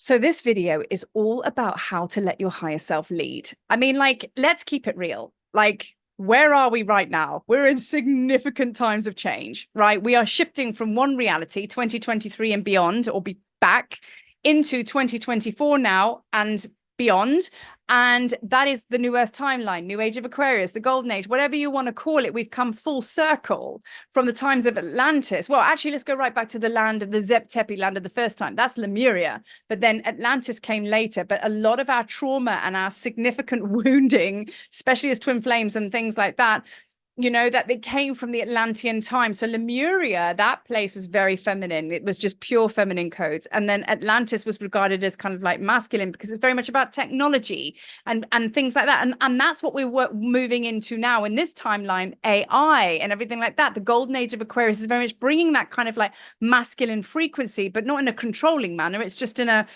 So this video is all about how to let your higher self lead. I mean, like, let's keep it real. Like, where are we right now? We're in significant times of change, right? We are shifting from one reality, 2023 and beyond, or be back into 2024 now and beyond. And that is the new Earth timeline, new age of Aquarius, the golden age, whatever you want to call it. We've come full circle from the times of Atlantis. Well, actually, let's go right back to the land of the Zep Tepi land of the first time. That's Lemuria. But then Atlantis came later. But a lot of our trauma and our significant wounding, especially as twin flames and things like that, you know, that they came from the Atlantean time. So Lemuria, that place was very feminine. It was just pure feminine codes. And then Atlantis was regarded as kind of like masculine because it's very much about technology and things like that. And that's what we're moving into now in this timeline, AI and everything like that. The golden age of Aquarius is very much bringing that kind of like masculine frequency, but not in a controlling manner. It's just in a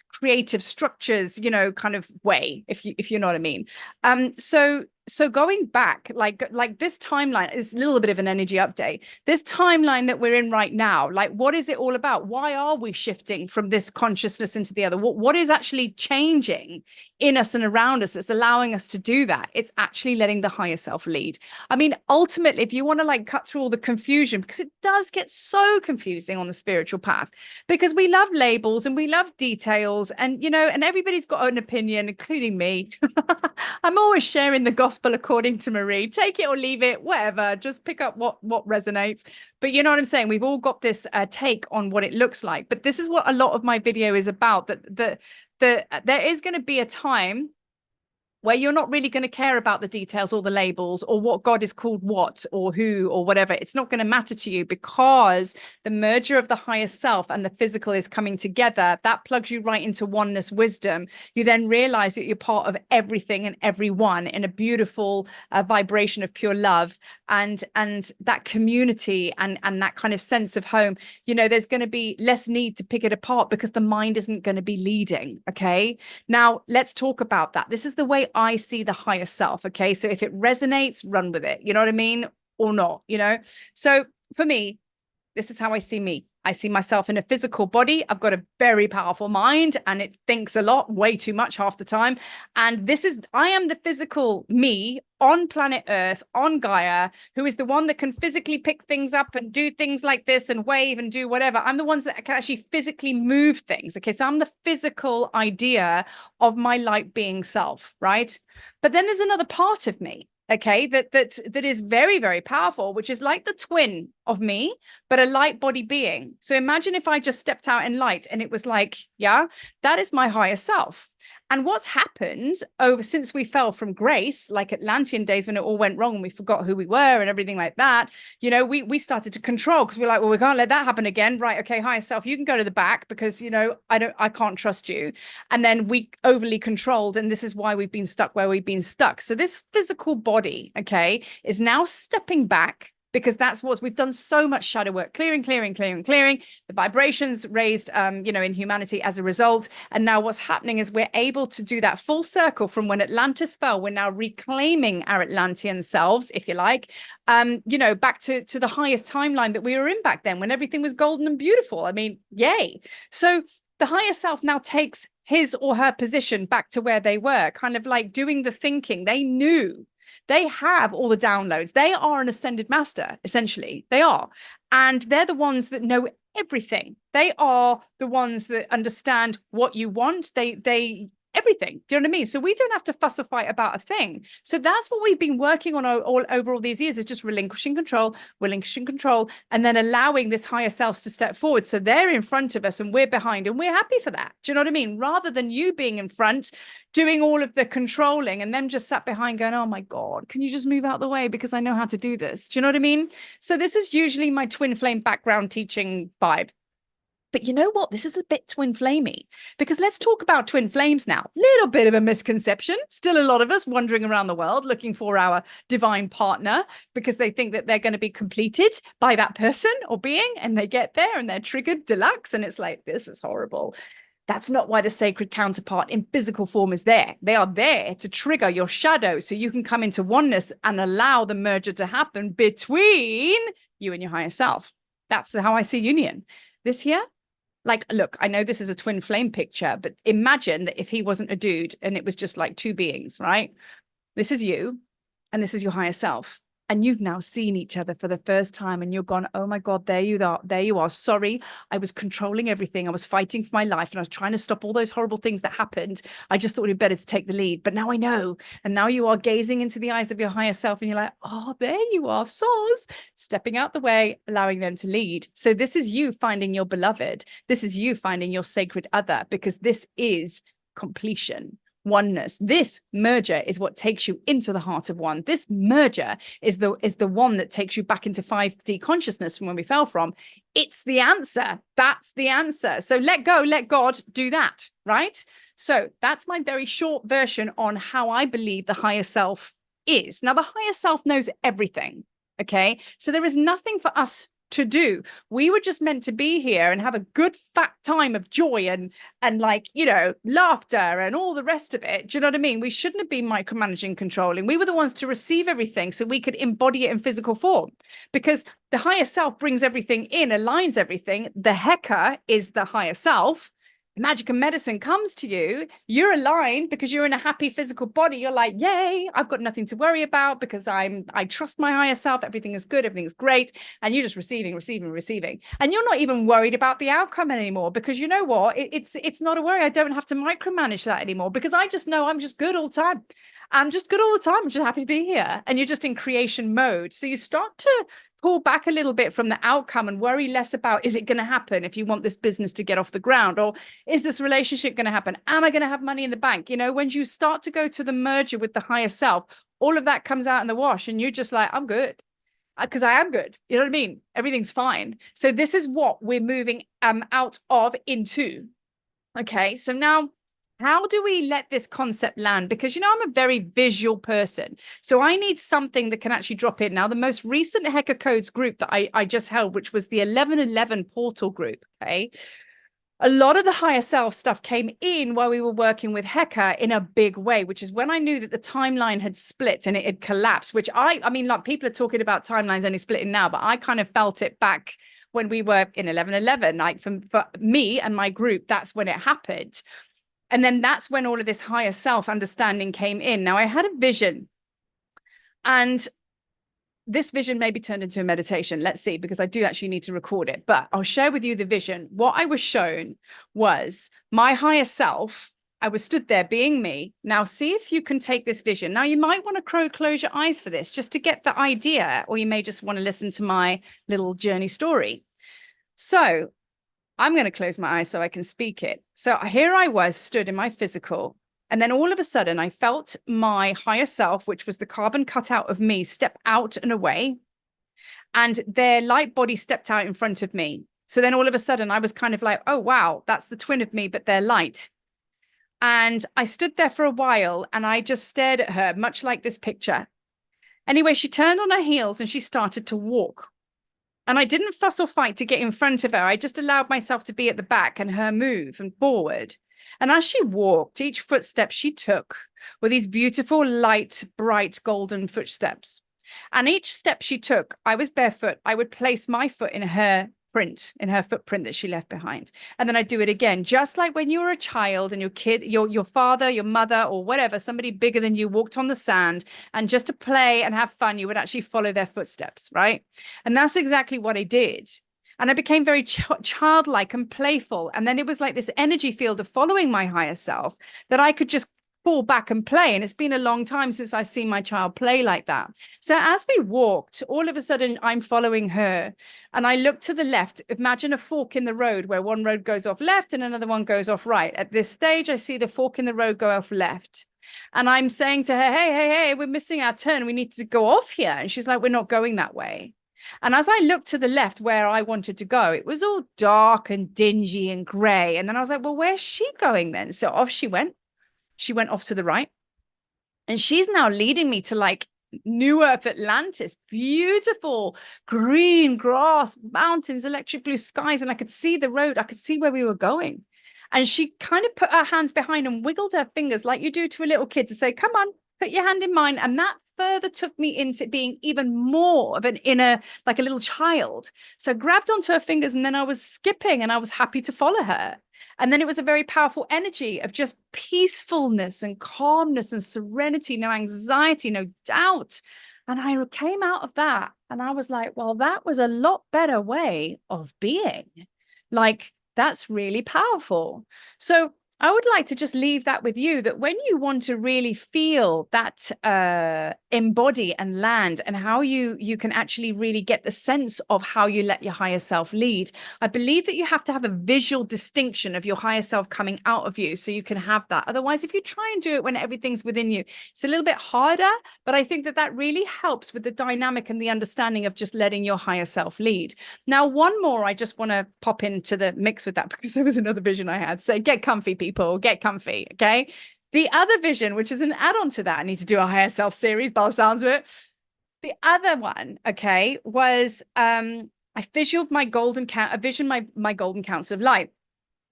creative structures, you know, kind of way, if you know what I mean. So going back, like this timeline is a little bit of an energy update. This timeline that we're in right now, like, what is it all about? Why are we shifting from this consciousness into the other? What is actually changing in us and around us that's allowing us to do that? It's actually letting the higher self lead. I mean, ultimately, if you want to like cut through all the confusion, because it does get so confusing on the spiritual path, because we love labels and we love details, and you know, and everybody's got an opinion, including me. I'm always sharing the gospel according to Marie. Take it or leave it, whatever. Just pick up what resonates. But you know what I'm saying? We've all got this take on what it looks like. But this is what a lot of my video is about. That there is going to be a time where you're not really going to care about the details or the labels or what God is called what or who or whatever. It's not going to matter to you, because the merger of the higher self and the physical is coming together. That plugs you right into oneness wisdom. You then realize that you're part of everything and everyone in a beautiful vibration of pure love, and that community and that kind of sense of home. You know, there's going to be less need to pick it apart because the mind isn't going to be leading. Okay, now let's talk about that. This is the way I see the higher self. Okay, so if it resonates, run with it, you know what I mean, or not, you know. So for me, this is how I see me. I see myself in a physical body. I've got a very powerful mind and it thinks a lot, way too much half the time. And I am the physical me on planet Earth, on Gaia, who is the one that can physically pick things up and do things like this and wave and do whatever. I'm the ones that can actually physically move things. Okay, so I'm the physical idea of my light being self, right? But then there's another part of me, okay, that is very, very powerful, which is like the twin of me, but a light body being. So imagine if I just stepped out in light and it was like, yeah, that is my higher self. And what's happened since we fell from grace, like Atlantean days when it all went wrong and we forgot who we were and everything like that, you know, we started to control, because we're like, well, we can't let that happen again. Right. Okay, higher self, you can go to the back because, you know, I can't trust you. And then we overly controlled. And this is why we've been stuck where we've been stuck. So this physical body, okay, is now stepping back, because that's what we've done. So much shadow work, clearing. The vibrations raised, you know, in humanity as a result. And now what's happening is we're able to do that full circle from when Atlantis fell. We're now reclaiming our Atlantean selves, if you like, you know, back to the highest timeline that we were in back then, when everything was golden and beautiful. I mean, yay. So the higher self now takes his or her position back to where they were, kind of like doing the thinking. They knew. They have all the downloads. They are an ascended master, essentially. They are. And they're the ones that know everything. They are the ones that understand what you want. They everything. Do you know what I mean? So we don't have to fuss or fight about a thing. So that's what we've been working on all over all these years, is just relinquishing control, and then allowing this higher self to step forward. So they're in front of us and we're behind, and we're happy for that. Do you know what I mean? Rather than you being in front, doing all of the controlling, and them just sat behind going, oh my God, can you just move out the way because I know how to do this? Do you know what I mean? So this is usually my twin flame background teaching vibe. But you know what? This is a bit twin flamey, because let's talk about twin flames now. Little bit of a misconception. Still a lot of us wandering around the world looking for our divine partner, because they think that they're going to be completed by that person or being, and they get there and they're triggered deluxe. And it's like, this is horrible. That's not why the sacred counterpart in physical form is there. They are there to trigger your shadow so you can come into oneness and allow the merger to happen between you and your higher self. That's how I see union. This here, Like, look, I know this is a twin flame picture, but imagine that if he wasn't a dude and it was just like two beings, right? This is you and this is your higher self. And you've now seen each other for the first time and you're gone, oh my God, there you are. There you are. Sorry, I was controlling everything. I was fighting for my life and I was trying to stop all those horrible things that happened. I just thought it'd be better to take the lead. But now I know. And now you are gazing into the eyes of your higher self and you're like, oh, there you are, Soz, stepping out the way, allowing them to lead. So this is you finding your beloved. This is you finding your sacred other, because this is completion. Oneness. This merger is what takes you into the heart of one. This merger is the one that takes you back into 5D consciousness from when we fell from. It's the answer. That's the answer. So let go, let God do that, right? So that's my very short version on how I believe the higher self is. Now, the higher self knows everything, okay? So there is nothing for us to do. We were just meant to be here and have a good fat time of joy and like, you know, laughter and all the rest of it. Do you know what I mean? We shouldn't have been micromanaging, controlling. We were the ones to receive everything so we could embody it in physical form, because the higher self brings everything in, aligns everything. The Heka is the higher self. Magic and medicine comes to you, you're aligned because you're in a happy physical body. You're like, yay, I've got nothing to worry about because I trust my higher self. Everything is good. Everything's great. And you're just receiving. And you're not even worried about the outcome anymore, because you know what? It's not a worry. I don't have to micromanage that anymore, because I just know I'm just good all the time. I'm just good all the time. I'm just happy to be here. And you're just in creation mode. So you start to pull back a little bit from the outcome and worry less about, is it going to happen if you want this business to get off the ground? Or is this relationship going to happen? Am I going to have money in the bank? You know, when you start to go to the merger with the higher self, all of that comes out in the wash and you're just like, I'm good. Because I am good. You know what I mean? Everything's fine. So this is what we're moving out of into. Okay, so now, how do we let this concept land? Because, you know, I'm a very visual person. So I need something that can actually drop in. Now, the most recent Heka Codes group that I just held, which was the 1111 portal group, okay? A lot of the higher self stuff came in while we were working with Heka in a big way, which is when I knew that the timeline had split and it had collapsed, which I mean, like, people are talking about timelines only splitting now, but I kind of felt it back when we were in 1111, like for me and my group, that's when it happened. And then that's when all of this higher self understanding came in. Now, I had a vision, and this vision may be turned into a meditation. Let's see, because I do actually need to record it, but I'll share with you the vision. What I was shown was my higher self. I was stood there being me. Now, see if you can take this vision. Now, you might want to close your eyes for this just to get the idea, or you may just want to listen to my little journey story. So I'm going to close my eyes so I can speak it. So here I was stood in my physical. And then all of a sudden I felt my higher self, which was the carbon cutout of me, step out and away. And their light body stepped out in front of me. So then all of a sudden I was kind of like, oh, wow, that's the twin of me, but they're light. And I stood there for a while and I just stared at her, much like this picture. Anyway, she turned on her heels and she started to walk. And I didn't fuss or fight to get in front of her. I just allowed myself to be at the back and her move and forward. And as she walked, each footstep she took were these beautiful, light, bright, golden footsteps. And each step she took, I was barefoot. I would place my foot in her print, in her footprint that she left behind. And then I'd do it again, just like when you were a child and your kid, your father, your mother, or whatever, somebody bigger than you walked on the sand, and just to play and have fun, you would actually follow their footsteps, right? And that's exactly what I did. And I became very childlike and playful. And then it was like this energy field of following my higher self that I could just fall back and play. And it's been a long time since I've seen my child play like that. So as we walked, all of a sudden I'm following her and I look to the left. Imagine a fork in the road where one road goes off left and another one goes off right. At this stage, I see the fork in the road go off left. And I'm saying to her, hey, we're missing our turn. We need to go off here. And she's like, we're not going that way. And as I looked to the left where I wanted to go, it was all dark and dingy and gray. And then I was like, well, where's she going then? So off she went. She went off to the right. And she's now leading me to like New Earth Atlantis, beautiful green grass, mountains, electric blue skies. And I could see the road. I could see where we were going. And she kind of put her hands behind and wiggled her fingers like you do to a little kid to say, come on, put your hand in mine. And that further took me into being even more of an inner, like a little child. So I grabbed onto her fingers and then I was skipping and I was happy to follow her. And then it was a very powerful energy of just peacefulness and calmness and serenity, no anxiety, no doubt. And I came out of that and I was like, well, that was a lot better way of being. Like, that's really powerful. So I would like to just leave that with you, that when you want to really feel that embody and land, and how you can actually really get the sense of how you let your higher self lead, I believe that you have to have a visual distinction of your higher self coming out of you so you can have that. Otherwise, if you try and do it when everything's within you, it's a little bit harder, but I think that that really helps with the dynamic and the understanding of just letting your higher self lead. Now, one more I just want to pop into the mix with that, because there was another vision I had. So get comfy, people, get comfy. Okay. The other vision, which is an add-on to that, I need to do a higher self series by the sounds of it. The other one, okay, was I visualized my golden count, I visioned my golden counts of light.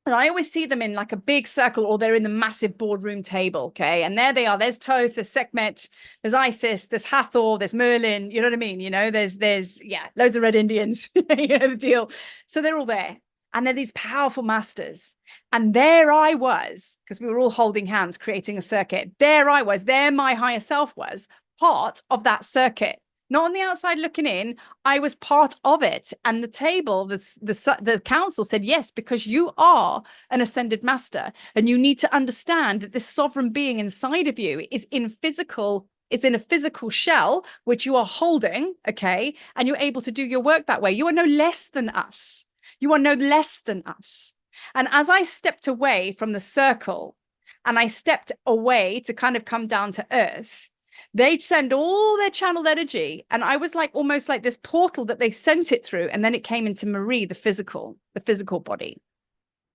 And I always see them in like a big circle, or they're in the massive boardroom table. Okay. And there they are. There's Thoth, there's Sekhmet, there's Isis, there's Hathor, there's Merlin. You know what I mean? You know, there's yeah, loads of red Indians. You know the deal. So they're all there. And they're these powerful masters. And there I was, because we were all holding hands, creating a circuit. There I was, there my higher self was, part of that circuit. Not on the outside looking in, I was part of it. And the table, the council said, yes, because you are an ascended master. And you need to understand that this sovereign being inside of you is in a physical shell, which you are holding, okay? And you're able to do your work that way. You are no less than us. You are no less than us. And as I stepped away from the circle and I stepped away to kind of come down to earth, they send all their channeled energy. And I was like, almost like this portal that they sent it through. And then it came into Marie, the physical body.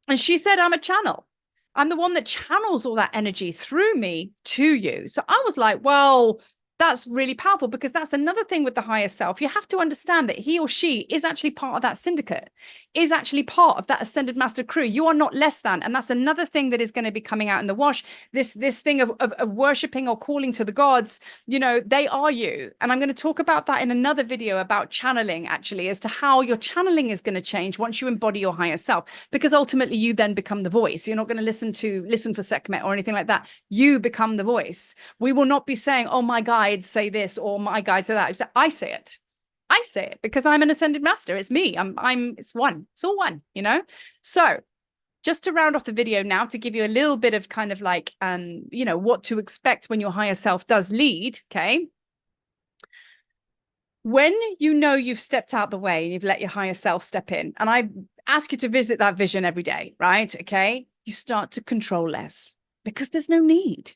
And she said, I'm a channel. I'm the one that channels all that energy through me to you. So I was like, well, that's really powerful, because that's another thing with the higher self. You have to understand that he or she is actually part of that syndicate, is actually part of that ascended master crew. You are not less than. And that's another thing that is going to be coming out in the wash. This thing of worshiping or calling to the gods, you know, they are you. And I'm going to talk about that in another video about channeling, actually, as to how your channeling is going to change once you embody your higher self, because ultimately you then become the voice. You're not going to listen for Sekhmet or anything like that. You become the voice. We will not be saying, oh, my guides say this or my guides say that. I say it. I say it because I'm an ascended master. It's me. It's one. It's all one, you know? So just to round off the video now, to give you a little bit of kind of like, you know, what to expect when your higher self does lead. Okay. When you know you've stepped out the way and you've let your higher self step in, and I ask you to visit that vision every day, right? Okay. You start to control less because there's no need.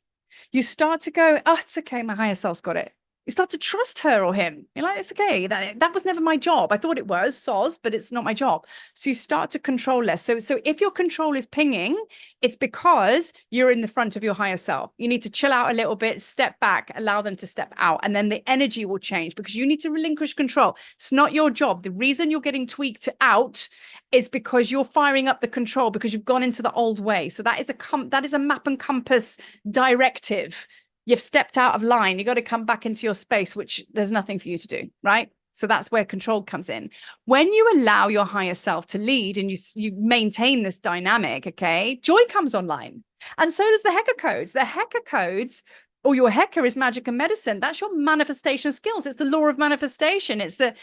You start to go, oh, it's okay. My higher self's got it. You start to trust her or him. You're like, it's okay. That was never my job. I thought it was, soz, but it's not my job. So you start to control less. So if your control is pinging, it's because you're in the front of your higher self. You need to chill out a little bit, step back, allow them to step out, and then the energy will change because you need to relinquish control. It's not your job. The reason you're getting tweaked out is because you're firing up the control because you've gone into the old way. So that is a map and compass directive. You've stepped out of line. You got to come back into your space, which there's nothing for you to do, right? So that's where control comes in. When you allow your higher self to lead and you maintain this dynamic, okay, joy comes online. And so does the Heka Codes. The Heka Codes, or your Heka, is magic and medicine. That's your manifestation skills. It's the law of manifestation. It's the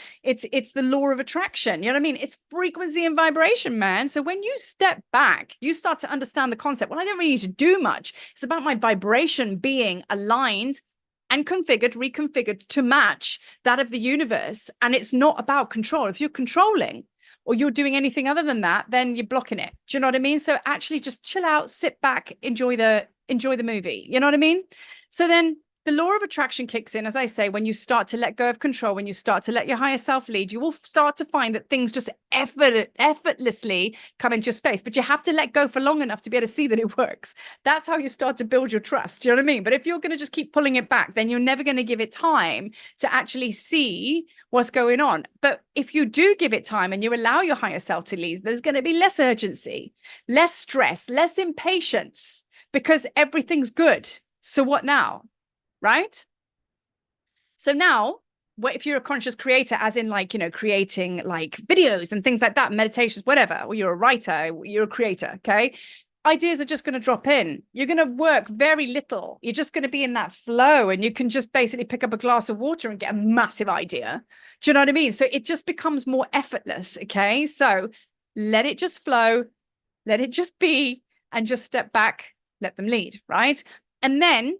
law of attraction. You know what I mean? It's frequency and vibration, man. So when you step back, you start to understand the concept. Well, I don't really need to do much. It's about my vibration being aligned and reconfigured to match that of the universe. And it's not about control. If you're controlling or you're doing anything other than that, then you're blocking it. Do you know what I mean? So actually just chill out, sit back, enjoy the movie. You know what I mean? So then the law of attraction kicks in, as I say, when you start to let go of control, when you start to let your higher self lead, you will start to find that things just effortlessly come into your space. But you have to let go for long enough to be able to see that it works. That's how you start to build your trust. Do you know what I mean? But if you're going to just keep pulling it back, then you're never going to give it time to actually see what's going on. But if you do give it time and you allow your higher self to lead, there's going to be less urgency, less stress, less impatience, because everything's good. So what now? Right? So now, if you're a conscious creator, as in like, you know, creating like videos and things like that, meditations, whatever, or you're a writer, you're a creator, okay? Ideas are just going to drop in. You're going to work very little. You're just going to be in that flow, and you can just basically pick up a glass of water and get a massive idea. Do you know what I mean? So it just becomes more effortless, okay? So let it just flow, let it just be, and just step back, let them lead, right? And then,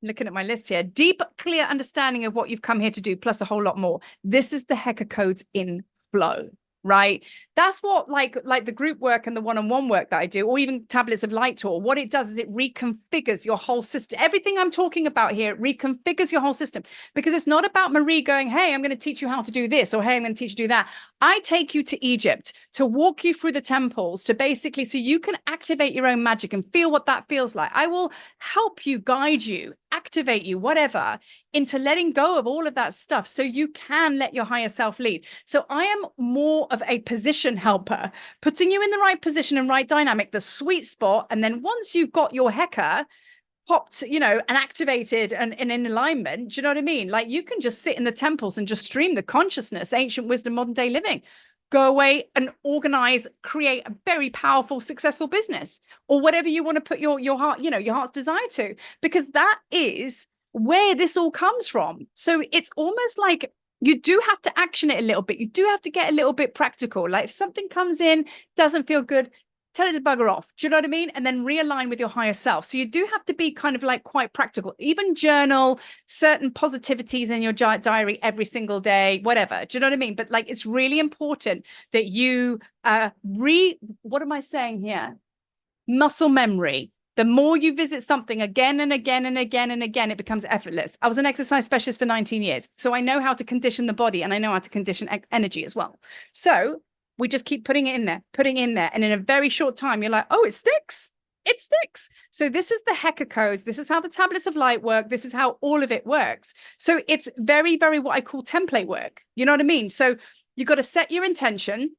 looking at my list here, deep, clear understanding of what you've come here to do, plus a whole lot more. This is the Heka Codes in flow, right? That's what like the group work and the one-on-one work that I do, or even tablets of light tour, what it does is it reconfigures your whole system. Everything I'm talking about here reconfigures your whole system, because it's not about Marie going, hey, I'm going to teach you how to do this, or hey, I'm going to teach you to do that. I take you to Egypt to walk you through the temples, to basically, so you can activate your own magic and feel what that feels like. I will help you, guide you, activate you, whatever, into letting go of all of that stuff so you can let your higher self lead. So I am more of a position helper, putting you in the right position and right dynamic, the sweet spot. And then once you've got your Heka popped, you know, and activated and in alignment, do you know what I mean? Like, you can just sit in the temples and just stream the consciousness, ancient wisdom, modern day living. Go away and organize, create a very powerful, successful business, or whatever you want to put your heart, you know, your heart's desire to, because that is where this all comes from. So it's almost like you do have to action it a little bit. You do have to get a little bit practical. Like, if something comes in, doesn't feel good, tell it to bugger off. Do you know what I mean? And then realign with your higher self. So you do have to be kind of like quite practical, even journal certain positivities in your diary every single day, whatever. Do you know what I mean? But like, it's really important that you what am I saying here? Muscle memory. The more you visit something again and again and again and again, it becomes effortless. I was an exercise specialist for 19 years. So I know how to condition the body, and I know how to condition energy as well. So we just keep putting it in there, putting in there. And in a very short time, you're like, oh, it sticks. It sticks. So this is the Heka Codes. This is how the tablets of light work. This is how all of it works. So it's very, very what I call template work. You know what I mean? So you got to set your intention.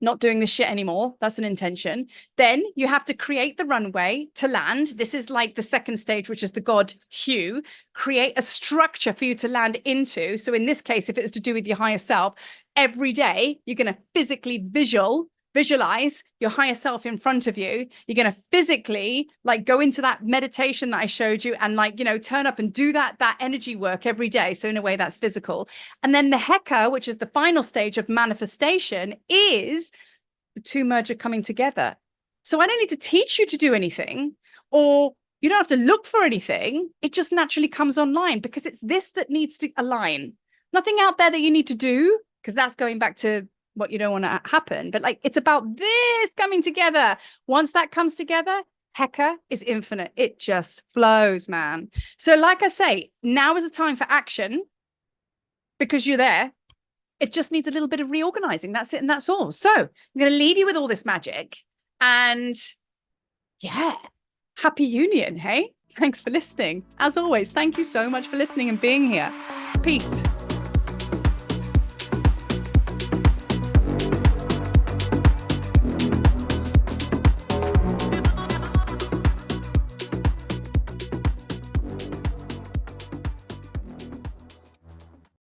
Not doing this shit anymore. That's an intention. Then you have to create the runway to land. This is like the second stage, which is the God hue. Create a structure for you to land into. So in this case, if it was to do with your higher self, every day you're going to physically visualize your higher self in front of you. You're going to physically like go into that meditation that I showed you, and like, you know, turn up and do that energy work every day. So in a way that's physical. And then the Heka, which is the final stage of manifestation, is the two merger coming together. So I don't need to teach you to do anything, or you don't have to look for anything. It just naturally comes online, because it's this that needs to align. Nothing out there that you need to do, because that's going back to what you don't want to happen. But like, it's about this coming together. Once that comes together, Heka is infinite. It just flows, man. So like I say, now is the time for action, because you're there. It just needs a little bit of reorganizing. That's it. And that's all. So I'm going to leave you with all this magic, and yeah, happy union. Hey, thanks for listening. As always, thank you so much for listening and being here. Peace.